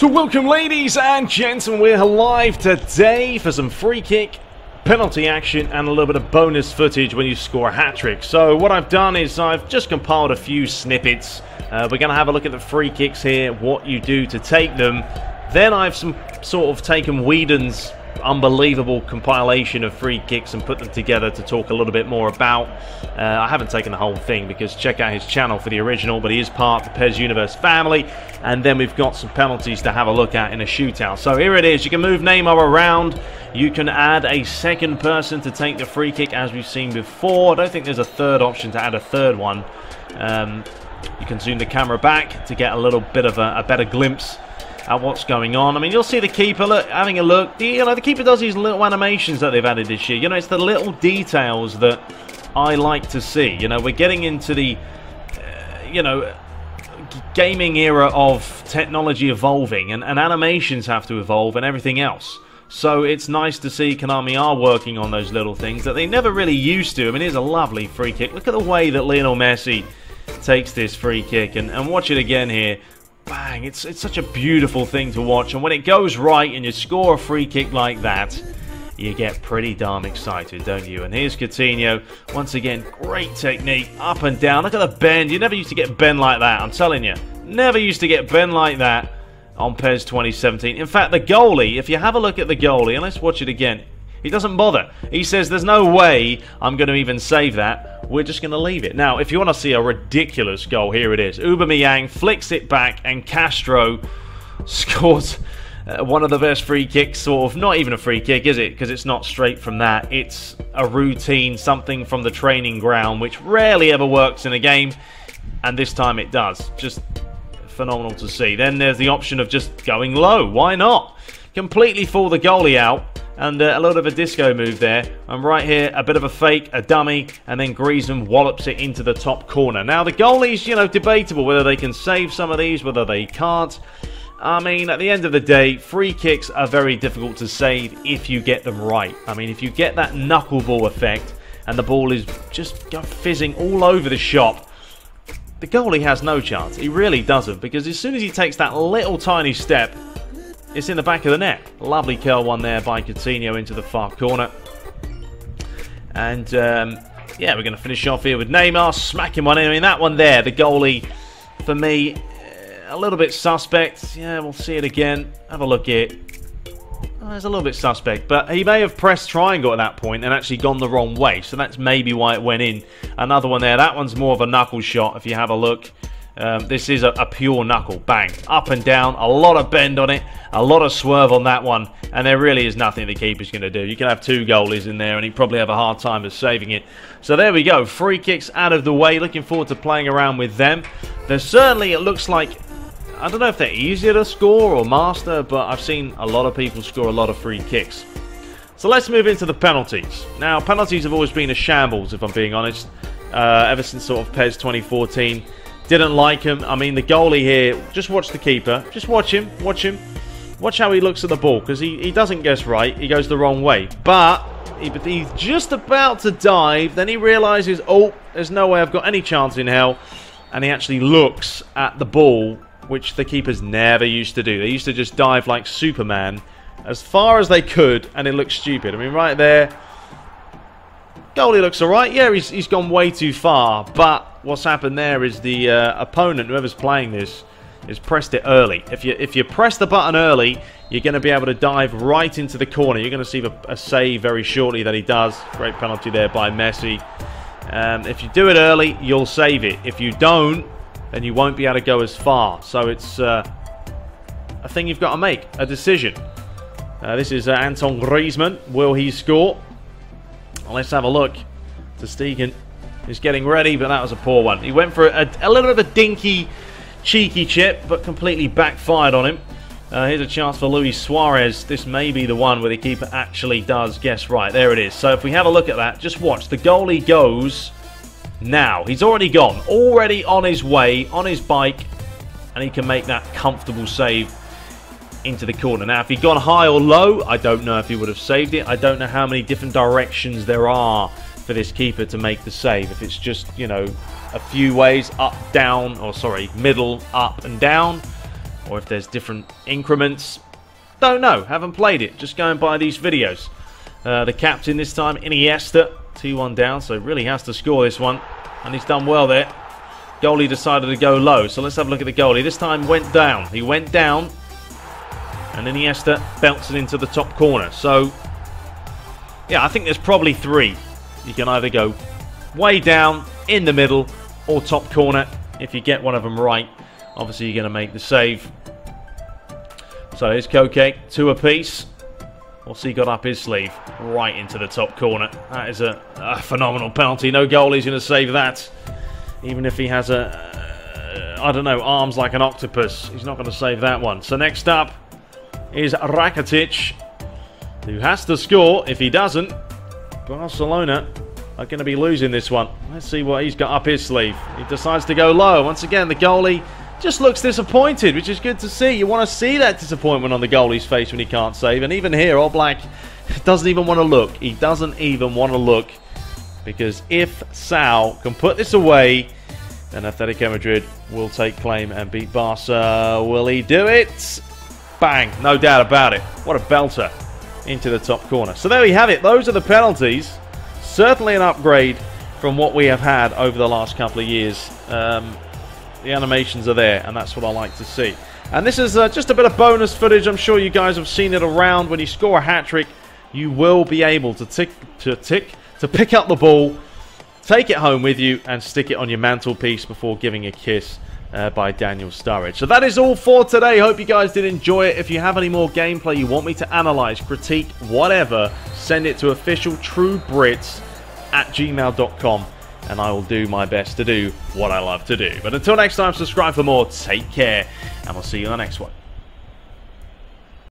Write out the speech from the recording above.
Welcome, ladies and gentlemen. We're live today for some free kick, penalty action, and a little bit of bonus footage when you score a hat-trick. So what I've done is I've just compiled a few snippets. We're going to have a look at the free kicks here, what you do to take them. Then I've sort of taken Whedon's unbelievable compilation of free kicks and put them together to talk a little bit more about. I haven't taken the whole thing because check out his channel for the original, but he is part of the PES Universe family. And then we've got some penalties to have a look at in a shootout. So here it is. You can move Neymar around. You can add a second person to take the free kick, as we've seen before. I don't think there's a third option to add a third one. You can zoom the camera back to get a little bit of a better glimpse at what's going on. I mean, you'll see the keeper having a look. The keeper does these little animations that they've added this year. You know, it's the little details that I like to see. You know, we're getting into the, gaming era of technology evolving, and animations have to evolve and everything else. So it's nice to see Konami are working on those little things that they never really used to. I mean, here's a lovely free kick. Look at the way that Lionel Messi takes this free kick, and watch it again here. Bang, it's such a beautiful thing to watch, and when it goes right and you score a free kick like that, you get pretty darn excited, don't you? And here's Coutinho, once again, great technique, up and down. Look at the bend. You never used to get bend like that, I'm telling you. Never used to get bend like that on PES 2017. In fact, the goalie, if you have a look at the goalie, and let's watch it again, he doesn't bother. He says, there's no way I'm going to even save that. We're just going to leave it. Now, if you want to see a ridiculous goal, here it is. Aubameyang flicks it back, and Castro scores one of the best free kicks, sort of. Not even a free kick, is it? Because it's not straight from that. It's a routine, something from the training ground, which rarely ever works in a game. And this time it does. Just phenomenal to see. Then there's the option of just going low. Why not? Completely fool the goalie out. And a little bit of a disco move there. And right here, a bit of a fake, a dummy, and then Griezmann wallops it into the top corner. Now, the goalie's, debatable whether they can save some of these, whether they can't. I mean, at the end of the day, free kicks are very difficult to save if you get them right. I mean, if you get that knuckleball effect and the ball is just fizzing all over the shop, the goalie has no chance. He really doesn't, because as soon as he takes that little tiny step, it's in the back of the net. Lovely curl one there by Coutinho into the far corner. And, yeah, we're going to finish off here with Neymar smacking one in. I mean, that one there, the goalie, for me, a little bit suspect. Yeah, we'll see it again. Have a look here. Oh, it's a little bit suspect, but he may have pressed triangle at that point and actually gone the wrong way. So that's maybe why it went in. Another one there. That one's more of a knuckle shot if you have a look. This is a pure knuckle. Bang. Up and down. A lot of bend on it. A lot of swerve on that one. And there really is nothing the keeper's going to do. You can have two goalies in there and he'd probably have a hard time of saving it. So there we go. Free kicks out of the way. Looking forward to playing around with them. There's certainly, it looks like, I don't know if they're easier to score or master, but I've seen a lot of people score a lot of free kicks. So let's move into the penalties. Now, penalties have always been a shambles, if I'm being honest, ever since sort of PES 2014. Didn't like him. I mean, the goalie here, just watch the keeper. Just watch him. Watch him. Watch how he looks at the ball, because he doesn't guess right. He goes the wrong way. But he's just about to dive. Then he realizes, oh, there's no way I've got any chance in hell. And he actually looks at the ball, which the keepers never used to do. They used to just dive like Superman as far as they could, and it looks stupid. I mean, right there, goalie looks alright. Yeah, he's gone way too far, but what's happened there is the opponent, whoever's playing this, is pressed it early. If you press the button early, you're going to be able to dive right into the corner. You're going to see a save very shortly that he does. Great penalty there by Messi. If you do it early, you'll save it. If you don't, then you won't be able to go as far. So it's a thing you've got to make, a decision. This is Anton Griezmann. Will he score? Well, let's have a look. Ter Stegen is getting ready, but that was a poor one. He went for a little bit of a dinky, cheeky chip, but completely backfired on him. Here's a chance for Luis Suarez. This may be the one where the keeper actually does guess right. There it is. So if we have a look at that, just watch. The goalie goes now. He's already gone. Already on his way, on his bike, and he can make that comfortable save into the corner. Now, if he'd gone high or low, I don't know if he would have saved it. I don't know how many different directions there are for this keeper to make the save. If it's just, a few ways, up, down, or sorry, middle, up and down, or if there's different increments. Don't know, haven't played it, just going by these videos. The captain this time, Iniesta, 2-1 down, so really has to score this one, and he's done well there. Goalie decided to go low, so let's have a look at the goalie. This time went down, he went down, and Iniesta belts it into the top corner. So, yeah, I think there's probably three. You can either go way down, in the middle, or top corner. If you get one of them right, obviously you're going to make the save. So here's Koke, 2 apiece. What's he got up his sleeve? Right into the top corner. That is a phenomenal penalty. No goalie's going to save that. Even if he has I don't know, arms like an octopus. He's not going to save that one. So next up is Rakitic, who has to score. If he doesn't, Barcelona are going to be losing this one. Let's see what he's got up his sleeve. He decides to go low. Once again, the goalie just looks disappointed, which is good to see. You want to see that disappointment on the goalie's face when he can't save. And even here, Oblak doesn't even want to look. He doesn't even want to look. Because if Sal can put this away, then Atletico Madrid will take claim and beat Barca. Will he do it? Bang. No doubt about it. What a belter into the top corner. So there we have it. Those are the penalties. Certainly an upgrade from what we have had over the last couple of years. The animations are there, and that's what I like to see. And this is just a bit of bonus footage. I'm sure you guys have seen it around. When you score a hat-trick, you will be able to pick up the ball, take it home with you, and stick it on your mantelpiece before giving a kiss by Daniel Sturridge. So that is all for today. Hope you guys did enjoy it. If you have any more gameplay you want me to analyze, critique, whatever, send it to officialtruebrits@gmail.com. and I will do my best to do what I love to do. But until next time, subscribe for more, take care, and we'll see you in the next one.